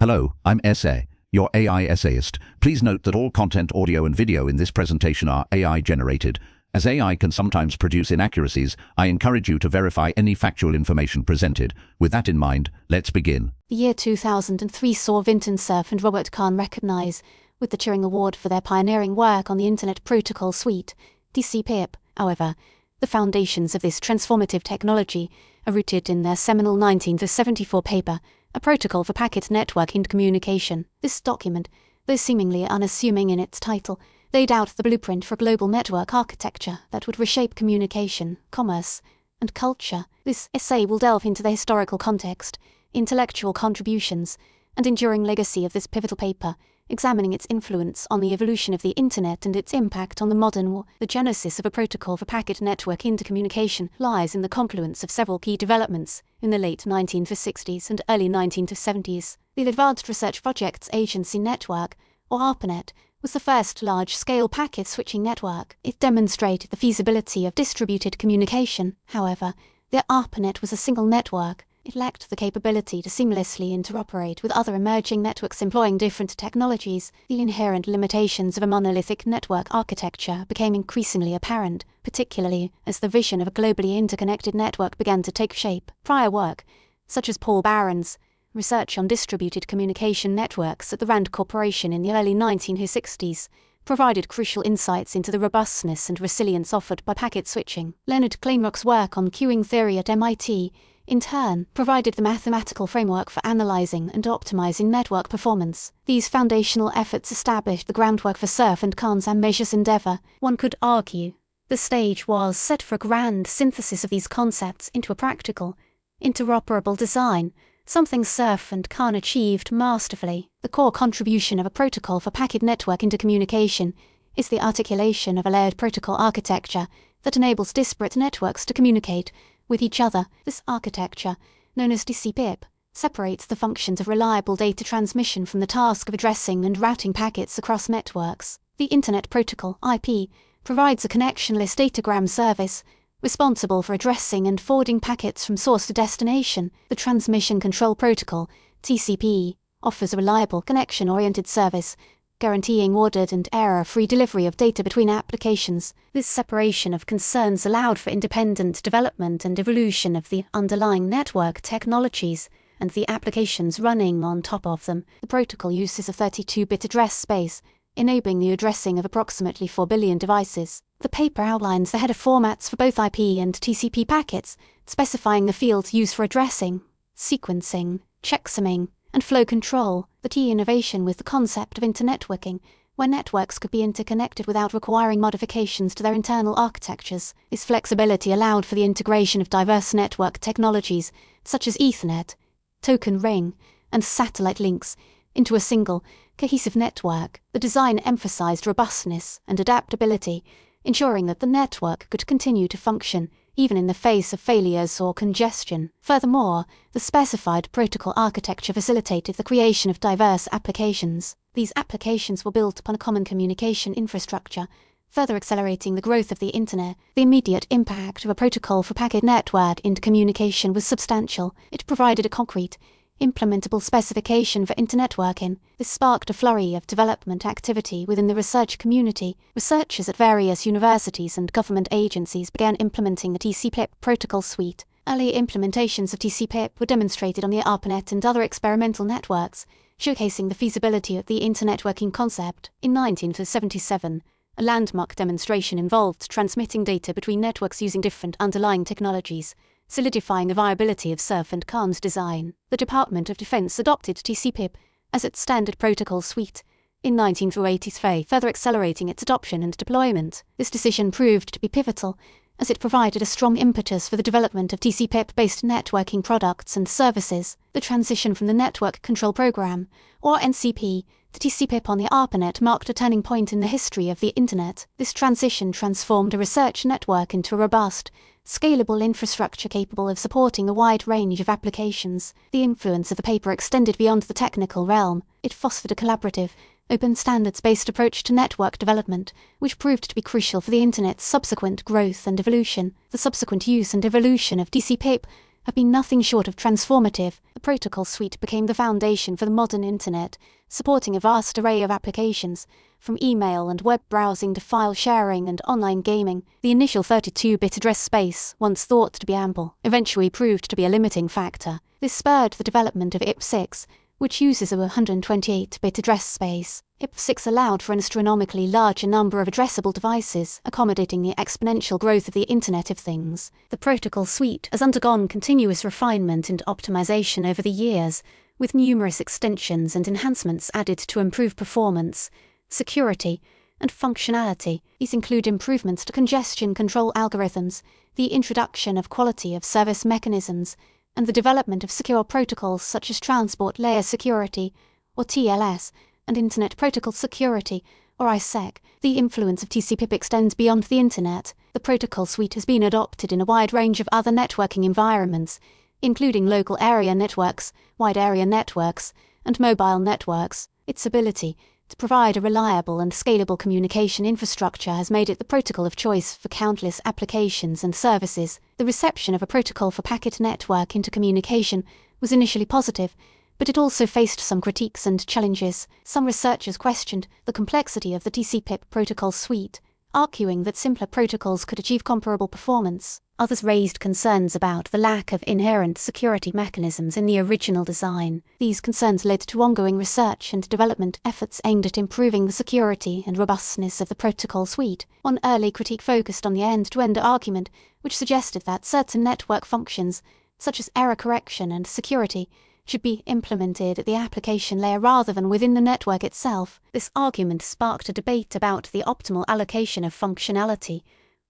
Hello, I'm SA, your AI essayist. Please note that all content, audio and video in this presentation are AI generated. As AI can sometimes produce inaccuracies, I encourage you to verify any factual information presented. With that in mind, let's begin. The year 2003 saw Vinton Cerf and Kahn recognize with the Turing Award for their pioneering work on the Internet Protocol Suite, TCPIP. However, the foundations of this transformative technology are rooted in their seminal 1974 paper, A Protocol for Packet Network Intercommunication. This document, though seemingly unassuming in its title, laid out the blueprint for a global network architecture that would reshape communication, commerce, and culture. This essay will delve into the historical context, intellectual contributions, and enduring legacy of this pivotal paper, examining its influence on the evolution of the Internet and its impact on the modern war. The genesis of a protocol for packet network intercommunication lies in the confluence of several key developments in the late 1960s and early 1970s. The Advanced Research Projects Agency Network, or ARPANET, was the first large-scale packet switching network. It demonstrated the feasibility of distributed communication. However, the ARPANET was a single network. It lacked the capability to seamlessly interoperate with other emerging networks employing different technologies. The inherent limitations of a monolithic network architecture became increasingly apparent, particularly as the vision of a globally interconnected network began to take shape. Prior work, such as Paul Barron's research on distributed communication networks at the Rand Corporation in the early 1960s, provided crucial insights into the robustness and resilience offered by packet switching. Leonard Kleinrock's work on queuing theory at MIT in turn, provided the mathematical framework for analyzing and optimizing network performance. These foundational efforts established the groundwork for Cerf and Kahn's ambitious endeavor. One could argue the stage was set for a grand synthesis of these concepts into a practical, interoperable design, something Cerf and Kahn achieved masterfully. The core contribution of a protocol for packet network intercommunication is the articulation of a layered protocol architecture that enables disparate networks to communicate with each other. This architecture, known as TCPIP, separates the functions of reliable data transmission from the task of addressing and routing packets across networks. The Internet Protocol, IP, provides a connectionless datagram service responsible for addressing and forwarding packets from source to destination. The Transmission Control Protocol, TCP, offers a reliable, connection-oriented service, guaranteeing ordered and error-free delivery of data between applications. This separation of concerns allowed for independent development and evolution of the underlying network technologies and the applications running on top of them. The protocol uses a 32-bit address space, enabling the addressing of approximately 4 billion devices. The paper outlines the header formats for both IP and TCP packets, specifying the fields used for addressing, sequencing, checksumming, and flow control. The key innovation was the concept of internetworking, where networks could be interconnected without requiring modifications to their internal architectures. This flexibility allowed for the integration of diverse network technologies, such as Ethernet, token ring, and satellite links, into a single, cohesive network. The design emphasized robustness and adaptability, ensuring that the network could continue to function even in the face of failures or congestion. Furthermore, the specified protocol architecture facilitated the creation of diverse applications. These applications were built upon a common communication infrastructure, further accelerating the growth of the Internet. The immediate impact of a protocol for packet network intercommunication was substantial. It provided a concrete, implementable specification for internetworking. This sparked a flurry of development activity within the research community. Researchers at various universities and government agencies began implementing the TCPIP protocol suite. Early implementations of TCPIP were demonstrated on the ARPANET and other experimental networks, showcasing the feasibility of the internetworking concept. In 1977, a landmark demonstration involved transmitting data between networks using different underlying technologies, solidifying the viability of Cerf and Kahn's design. The Department of Defense adopted TCPIP as its standard protocol suite in 1983, further accelerating its adoption and deployment. This decision proved to be pivotal, as it provided a strong impetus for the development of TCPIP-based networking products and services. The transition from the Network Control Program, or NCP, to TCPIP on the ARPANET marked a turning point in the history of the Internet. This transition transformed a research network into a robust, scalable infrastructure capable of supporting a wide range of applications. The influence of the paper extended beyond the technical realm. It fostered a collaborative, open standards-based approach to network development, which proved to be crucial for the Internet's subsequent growth and evolution. The subsequent use and evolution of TCPIP have been nothing short of transformative. The protocol suite became the foundation for the modern Internet, supporting a vast array of applications, from email and web browsing to file sharing and online gaming. The initial 32-bit address space, once thought to be ample, eventually proved to be a limiting factor. This spurred the development of IP6, which uses a 128-bit address space. IP6 allowed for an astronomically larger number of addressable devices, accommodating the exponential growth of the Internet of Things. The protocol suite has undergone continuous refinement and optimization over the years, with numerous extensions and enhancements added to improve performance, security, and functionality. These include improvements to congestion control algorithms, the introduction of quality of service mechanisms, and the development of secure protocols such as Transport Layer Security, or TLS, and Internet Protocol Security, or ISEC. The influence of TCPIP extends beyond the Internet. The protocol suite has been adopted in a wide range of other networking environments, including local area networks, wide area networks, and mobile networks. Its ability to provide a reliable and scalable communication infrastructure has made it the protocol of choice for countless applications and services. The reception of a protocol for packet network intercommunication was initially positive, but it also faced some critiques and challenges. Some researchers questioned the complexity of the TCPIP protocol suite, arguing that simpler protocols could achieve comparable performance. Others raised concerns about the lack of inherent security mechanisms in the original design. These concerns led to ongoing research and development efforts aimed at improving the security and robustness of the protocol suite. One early critique focused on the end-to-end argument, which suggested that certain network functions, such as error correction and security, should be implemented at the application layer rather than within the network itself. This argument sparked a debate about the optimal allocation of functionality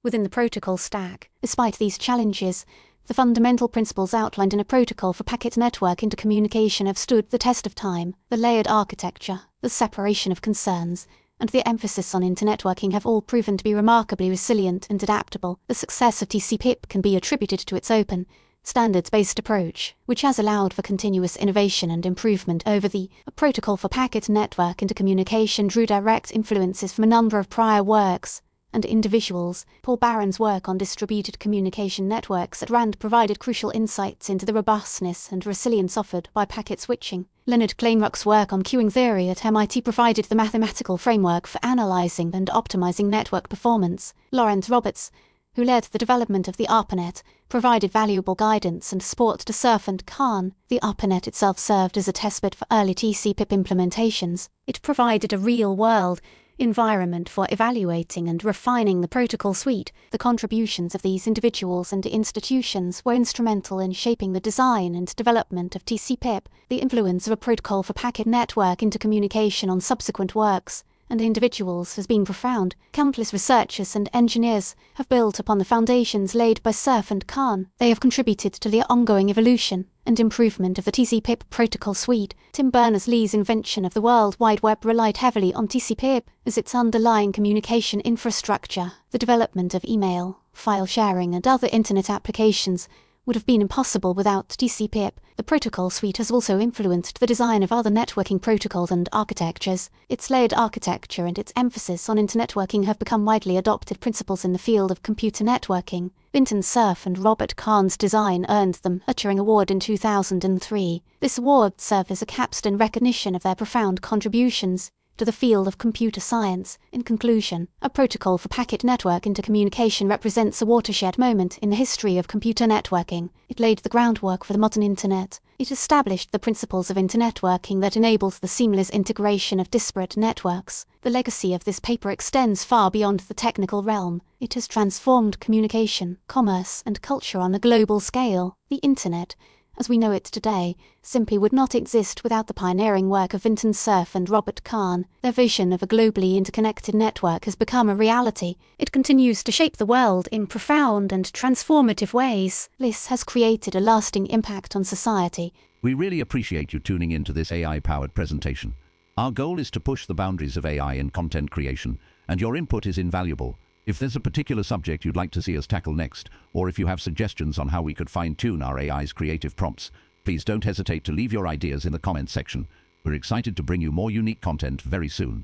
within the protocol stack. Despite these challenges, the fundamental principles outlined in a protocol for packet network intercommunication have stood the test of time. The layered architecture, the separation of concerns, and the emphasis on internetworking have all proven to be remarkably resilient and adaptable. The success of TCPIP can be attributed to its open, standards-based approach, which has allowed for continuous innovation and improvement over the protocol for packet network intercommunication drew direct influences from a number of prior works and individuals. Paul Barron's work on distributed communication networks at RAND provided crucial insights into the robustness and resilience offered by packet switching. Leonard Kleinrock's work on queuing theory at MIT provided the mathematical framework for analyzing and optimizing network performance. Lawrence Roberts, who led the development of the ARPANET, provided valuable guidance and support to Cerf and Kahn. The ARPANET itself served as a testbed for early TCPIP implementations. It provided a real-world environment for evaluating and refining the protocol suite. The contributions of these individuals and institutions were instrumental in shaping the design and development of TCPIP. The influence of a protocol for packet network intercommunication on subsequent works and individuals has been profound. Countless researchers and engineers have built upon the foundations laid by Cerf and Kahn. They have contributed to the ongoing evolution and improvement of the TCPIP protocol suite. Tim Berners-Lee's invention of the World Wide Web relied heavily on TCPIP as its underlying communication infrastructure. The development of email, file sharing, and other Internet applications would have been impossible without TCPIP. The protocol suite has also influenced the design of other networking protocols and architectures. Its layered architecture and its emphasis on internetworking have become widely adopted principles in the field of computer networking. Vinton Cerf and Robert Kahn's design earned them a Turing Award in 2003. This award serves as a capstone recognition of their profound contributions to the field of computer science. In conclusion, a protocol for packet network intercommunication represents a watershed moment in the history of computer networking. It laid the groundwork for the modern Internet. It established the principles of internetworking that enabled the seamless integration of disparate networks. The legacy of this paper extends far beyond the technical realm. It has transformed communication, commerce, and culture on a global scale. The Internet, as we know it today, simply would not exist without the pioneering work of Vinton Cerf and Robert Kahn. Their vision of a globally interconnected network has become a reality. It continues to shape the world in profound and transformative ways. This has created a lasting impact on society. We really appreciate you tuning into this AI-powered presentation. Our goal is to push the boundaries of AI in content creation, and your input is invaluable. If there's a particular subject you'd like to see us tackle next, or if you have suggestions on how we could fine-tune our AI's creative prompts, please don't hesitate to leave your ideas in the comments section. We're excited to bring you more unique content very soon.